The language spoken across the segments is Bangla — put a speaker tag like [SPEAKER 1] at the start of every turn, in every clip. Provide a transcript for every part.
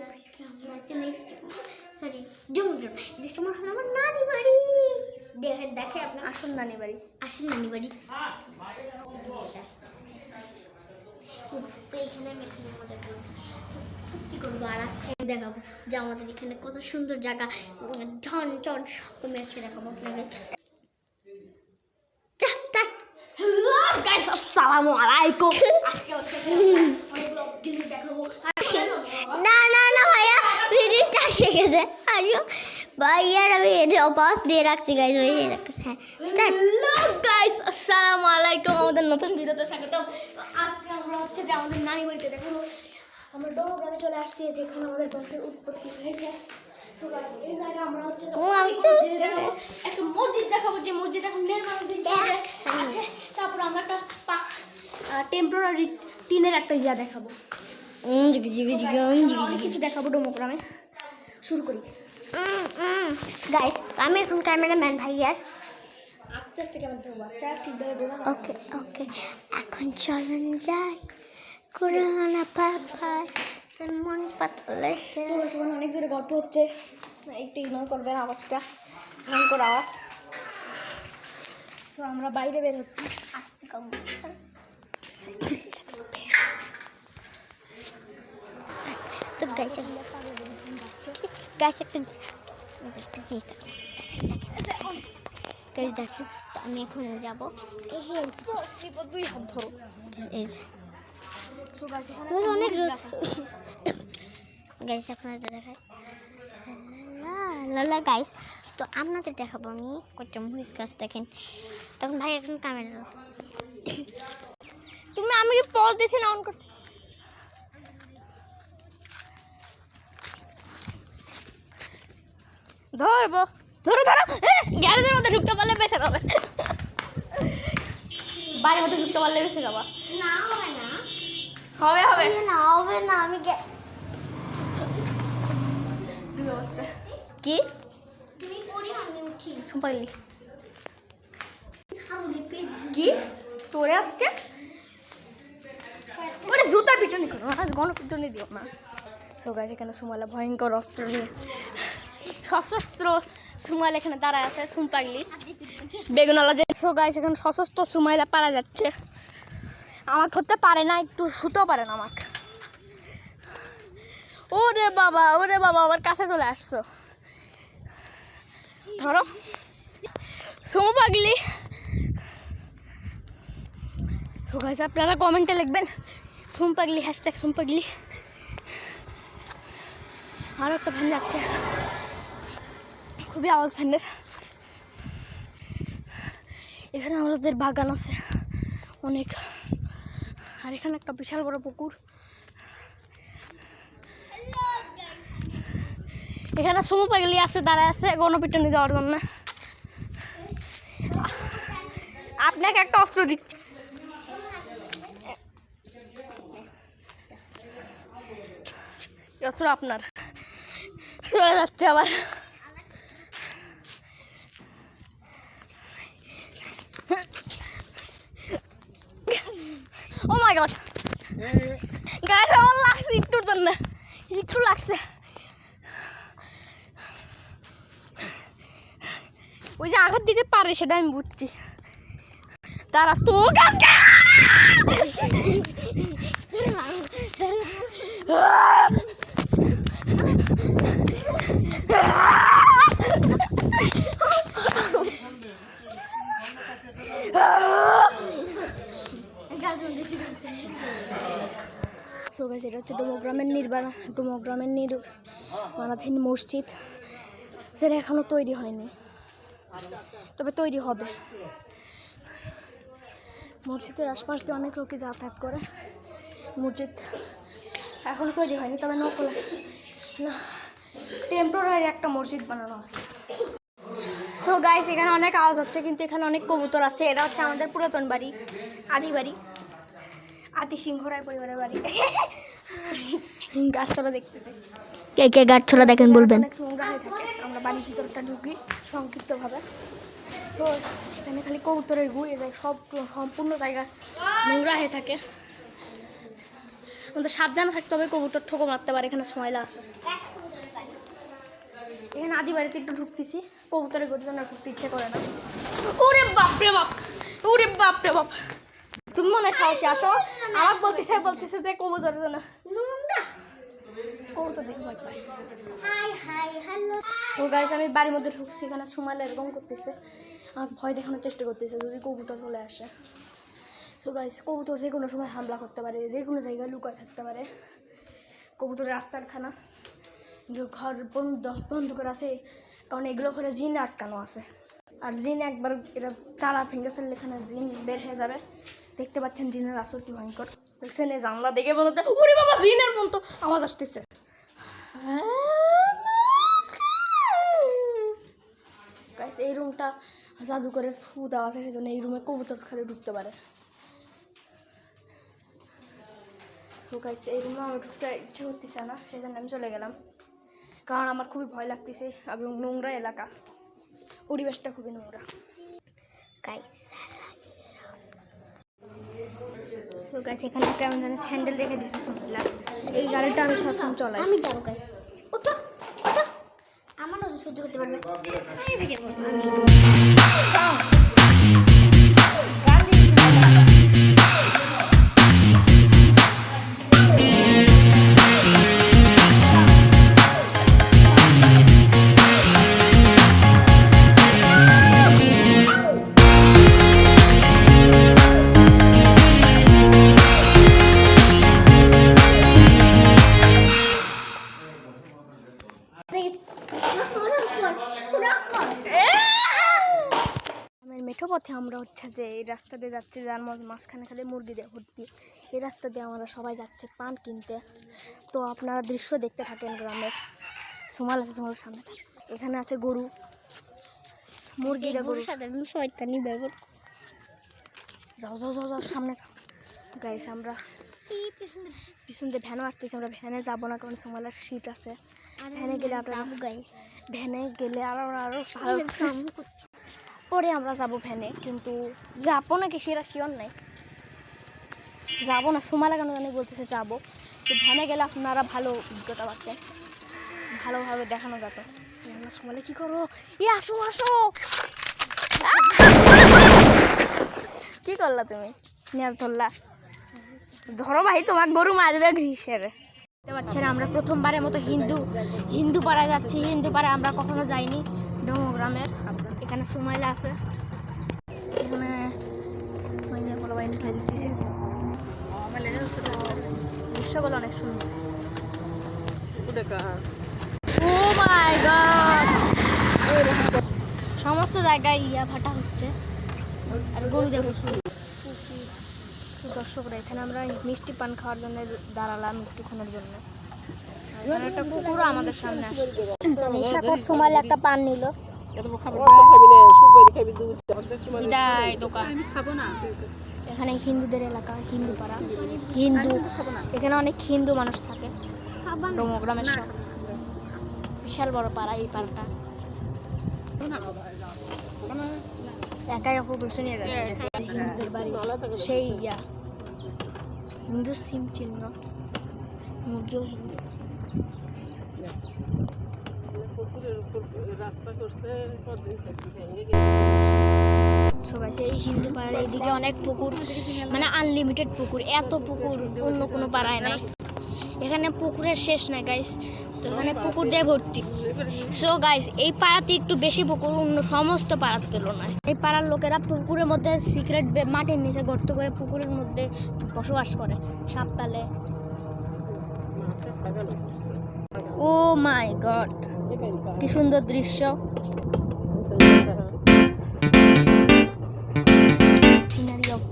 [SPEAKER 1] আজকে আমরা চলে এসেছি সরি ডুমগ্রাম। এটা আমার হলো আমার নানি বাড়ি। দেখে আপনার
[SPEAKER 2] আসল নানি বাড়ি।
[SPEAKER 1] আসল নানি বাড়ি। তো এখানে আমি এখানে মজা করবো, ফুর্তি করবো, আর আজকে দেখাবো যে আমাদের এখানে কত সুন্দর জায়গা, ঝন ঝন সব কমে আছে, দেখাবো আপনাদের।
[SPEAKER 2] হ্যালো গাইস, আসসালামু আলাইকুম। আজকে দেখাবো।
[SPEAKER 1] না না না ভাইয়া, ফিনিশটা শিখেছে। আজও ভাইয়ার আমি এটা অপাস দিয়ে রাখছি গাইস, ওই হ্যাঁ স্টার্ট।
[SPEAKER 2] হ্যালো গাইস, আসসালামু আলাইকুম। আমাদের নতুন ভিডিওতে স্বাগতম। আজকে আমরা হচ্ছে যে আমাদের নানি বাড়িতে দেখাবো। আমরা ডোমগ্রামে চলে আসছি, যেখানে আমাদের বংশের উৎপত্তি হয়েছে। তো গাইস, এই জায়গায় আমরা হচ্ছে একটা মসজিদ দেখাবো, যে মসজিদ এখন নির্মাণাধীন আছে। তারপর আমরা একটা টেম্পোরারি টিনের একটা ইয়া দেখাবো, কিছু দেখাবো ডোমগ্রামে। শুরু করি
[SPEAKER 1] গাইস। আমি এখন ক্যামেরাম্যান ভাইয়ার,
[SPEAKER 2] আস্তে আস্তে কেমন থাকবো বাচ্চা, ঠিকভাবে বোঝা।
[SPEAKER 1] ওকে ওকে, এখন চলুন যাই করোনা পাপায় তোর মন পাতলে।
[SPEAKER 2] সেখানে অনেক জোরে গল্প হচ্ছে, একটু ইগনোর করবেন আওয়াজটা, ভয়ঙ্কর আওয়াজ। তো আমরা বাইরে বের হচ্ছি,
[SPEAKER 1] আসতে কম। তো গাইস গাইস একটা জিনিস গাইস দেখেন। তো আমি এখন যাবো এই
[SPEAKER 2] দুই হাত ধরো।
[SPEAKER 1] এই যে
[SPEAKER 2] তো গাছ এখানে
[SPEAKER 1] অনেক
[SPEAKER 2] মরিচ
[SPEAKER 1] রোজ
[SPEAKER 2] গাছ আছে।
[SPEAKER 1] গাইস আপনাদের দেখায় লালা গাইস। তো আপনাদের দেখাবো আমি কয়েকটা মরিচ গাছ, দেখেন। তখন ভাই এখন ক্যামেরা
[SPEAKER 2] তুমি আমি কি পজ দিছি না অন করতে? ধরবো, ধরো ধরো। গ্যারেজের মধ্যে ঢুকতে পারলে বেঁচে যাবে, বাড়ির মধ্যে ঢুকতে পারলে বেঁচে যাবা।
[SPEAKER 1] না হবে না,
[SPEAKER 2] হবে হবে
[SPEAKER 1] না হবে না। আমি
[SPEAKER 2] কি
[SPEAKER 1] তুমি করি আমি উঠি
[SPEAKER 2] সুপারলি
[SPEAKER 1] খাবো দিপি।
[SPEAKER 2] কি তোরে আজকে ওরে জুতা পিটনি করো, আজ গণপিটনি দিও না। সো গাইস, এখানে সুমাইলা ভয়ঙ্কর অস্ত্র নিয়ে, সশস্ত্র সুমাইলা এখানে দাঁড়ায় আছে, সুম্পাগলি বেগুনালা যে। সো গাইস, এখানে সশস্ত্র সুমাইলা পারা যাচ্ছে, আমাকে করতে পারে না, একটু শুতেও পারে না আমাকে। ওরে বাবা ওরে বাবা, আমার কাছে চলে আসছো, ধরো সুমু পাগলি। তো গাইস, আপনারা কমেন্টে লিখবেন সুমপাগলি, হ্যাশট্যাগ সুমপাগলি। আরও একটা ভ্যান যাচ্ছে, খুবই আওয়াজ ভ্যানের। এখানে আমাদের বাগান আছে অনেক, আর এখানে একটা বিশাল বড় পুকুর। এখানে সুমু পাগলি আছে, দাঁড়ায় আছে গণপিটনি দেওয়ার জন্য। আপনাকে একটা অস্ত্র দিচ্ছি, অস্ত্র আপনার। চলে যাচ্ছে আবার। ও মাই গড গাইস, আমার লাগছে একটুর জন্য, একটু লাগছে। ওই যে আঘাত দিতে পারে সেটা আমি বুঝছি। তারা তো গাছ সো গাইস, এটা হচ্ছে ডোমগ্রামের নির্মাণাধীন মসজিদ, সেটা এখনো তৈরি হয়নি, তবে তৈরি হবে। মসজিদের আশপাশ দিয়ে অনেক লোকই যাতায়াত করে। মসজিদ এখনো তৈরি হয়নি, তবে নকল না টেম্পোরারি একটা মসজিদ বানানো আছে। সো গাইস, এখানে অনেক আওয়াজ হচ্ছে, কিন্তু এখানে অনেক কবুতর আছে। এটা হচ্ছে আমাদের পুরাতন বাড়ি, আদি বাড়ি, আদি সিংহরায় পরিবারের বাড়ি। গাছতলা দেখতেছে,
[SPEAKER 1] কে কে গাছতলা দেখেন বলবেন।
[SPEAKER 2] অনেক নোংরা হয়ে থাকে, আমরা বাড়ির ভিতরটা ঢুকি সংক্ষিপ্তভাবে। সো এখানে খালি কবুতরের গুয়ে যায়, সব সম্পূর্ণ জায়গা নোংরা হয়ে থাকে। কিন্তু সাবধানে থাকতে হবে, কবুতর ঠোকো মারতে পারে, এখানে ময়লা আছে। এখানে আদি বাড়িতে একটু ঢুকতেছি, কবুতরের গতি জন্য ঢুকতে ইচ্ছে করে না। ওরে বাপরে বাপ, ওরে বাপরে বাপ, তুমি মনে হয় সাহসী আসো, আমার বলতেছে যে কবুতরের জন্য কবুতর দেখে ভয় পাই। তো গাইস আমি বাড়ির মধ্যে ঢুকছি, এখানে সুমাইলা এরকম করতেছে, আমার ভয় দেখানোর চেষ্টা করতেছে যদি কবুতর চলে আসে। সো গাইস কবুতর যে কোনো সময় হামলা করতে পারে, যে কোনো জায়গায় লুকায় থাকতে পারে। কবুতর রাস্তার খানা, ঘর বন্ধ করে আছে, কারণ এগুলো ঘরে জিন আটকানো আছে, আর জিন একবার এটা তালা ভেঙে ফেললে এখানে জিন বের হয়ে যাবে। দেখতে পাচ্ছেন জিনের আসর কি ভয়ঙ্কর, দেখছেন এই জানলা দেখে বলতে ওরে বাবা জিনের মতো আওয়াজ আসতেছে। গাইস এই রুমটা জাদু করে ফু দেওয়া আছে, সেজন্য এই রুমে কবুতর খালি ঢুকতে পারে। তো গাইস এই রুমে আমার ঢুকতে ইচ্ছে করতেছে না, সেই জন্য আমি চলে গেলাম, কারণ আমার খুবই ভয় লাগতেছে এবং নোংরা এলাকা, পরিবেশটা খুবই নোংরা। গাইস তো গাইস এখানে কেমন জানি স্যান্ডেল রেখে দিচ্ছে সুন্দর, এই গাড়িটা আমি সবসময় চলাই।
[SPEAKER 1] আমি যাবো গাইস, ওটা ওটা আমারও সহ্য করতে পারবে।
[SPEAKER 2] মেঠো পথে আমরা হচ্ছে যে এই রাস্তা দিয়ে যাচ্ছি, যার মাঝখানে খালি মুরগি দিয়ে ভর্তি, এই রাস্তা দিয়ে আমরা সবাই যাচ্ছি পান কিনতে। তো আপনারা দৃশ্য দেখতে থাকেন গ্রামের। সুমাল আছে, সুমালের সামনে এখানে আছে গরু, মুরগিরা গরুর সাথে শয়তানি ব্যবহার। যাও যাও যাও যাও সামনে যাও। গাইস আমরা পিছন দিয়ে ভ্যানও আসতেছি, আমরা ভ্যানে যাবো না কারণ সুমালের শীত আছে, ভ্যানে গেলে আপনারা ভ্যানে গেলে আরো ভালো পরে আমরা যাবো ভ্যানে, কিন্তু যাবো নাকি সেটা শিওর নাই, যাবো না সুমালা কেন জানি বলতেছে যাবো, তো ভ্যানে গেলে আপনারা ভালো অভিজ্ঞতা পাচ্ছেন, ভালোভাবে দেখানো যেত। সুমালে কি করো, আসো আসো, কি করলা তুমি, নেয়াজ ধরলা, ধরো ভাই তোমার গরু মারবে ঘিসের। দেখতে পাচ্ছেন আমরা প্রথমবারের মতো হিন্দু পাড়ায় যাচ্ছি, হিন্দু পাড়ায় আমরা কখনো যাইনি, ডোমো গ্রামের। এখানে সুমাইলা আছে, এখানে দৃশ্যগুলো অনেক সুন্দর। ও মাই গড, সমস্ত জায়গায় ভাটা হচ্ছে আর গরু দেখো। দর্শকরা এখানে আমরা মিষ্টি পান খাওয়ার জন্য দাঁড়ালাম একটুক্ষণের জন্য, একটা কুকুরও আমাদের সামনে আসছে। সুমাইলা একটা পান নিল, এখানে হিন্দুদের এলাকা, হিন্দু পাড়া, এখানে অনেক হিন্দু মানুষ থাকে। ডোমো গ্রামের সব বিশাল বড় পাড়া, এই পাড়াটা একাই অপরিচয় নিয়ে যাচ্ছে হিন্দুদের বাড়ি, সেই হিন্দু সিম চিহ্ন, মুরগিও হিন্দু। এই হিন্দু পাড়ার এইদিকে অনেক পুকুর, মানে আনলিমিটেড পুকুর, এত পুকুর অন্য কোনো পাড়ায় নাই। এখানে পুকুরের শেষ নাই গাইস, তো এখানে পুকুর দিয়ে ভর্তি। সো গাইস এই পাড়াতে একটু বেশি পুকুর অন্য সমস্ত পাড়ার তুলনায়। এই পাড়ার লোকেরা পুকুরের মধ্যে সিক্রেট মাটির নিচে গর্ত করে পুকুরের মধ্যে বসবাস করে, সাপ পালে। ও মাই গড, কি সুন্দর দৃশ্য। সিনারি অফ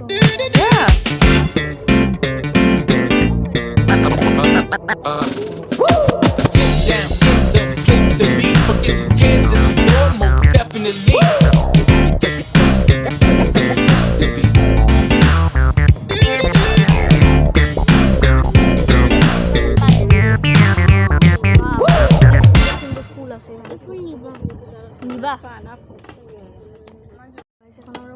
[SPEAKER 2] নিবা এখন আমরা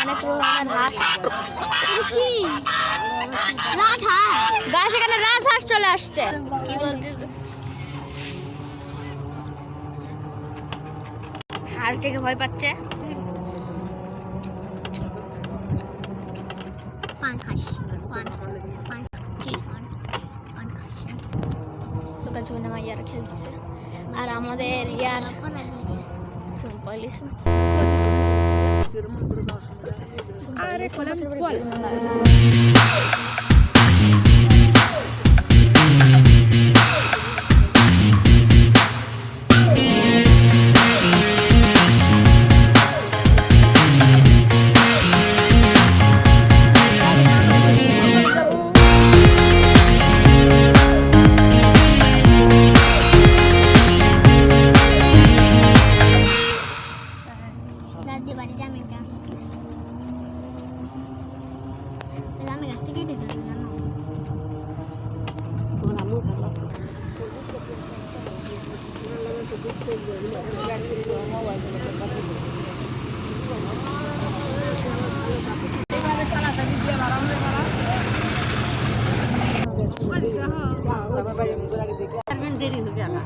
[SPEAKER 2] অনেক রকমের হাঁস।
[SPEAKER 1] কি রাজহাঁস?
[SPEAKER 2] গাছ এখানে রাজহাঁস চলে আসছে। কি বলছিস? হাঁস দেখে ভয় পাচ্ছে।
[SPEAKER 1] পান খাস, পান কি পান খাস?
[SPEAKER 2] লোকের জন্য মাইয়ারা খেলতেছে আর আমাদের ইয়ার পয়লি
[SPEAKER 1] দাদি বাড়ি জামের গাছ আছে। জামের গাছটা কেটে ফেলতে জানো? তোমার আম্মু ভালো আছে। দেরি হবে না।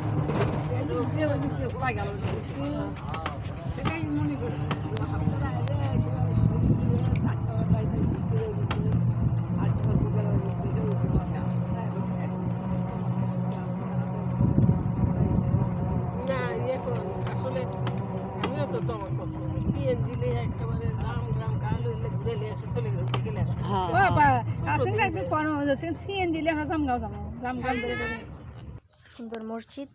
[SPEAKER 2] সুন্দর মসজিদ।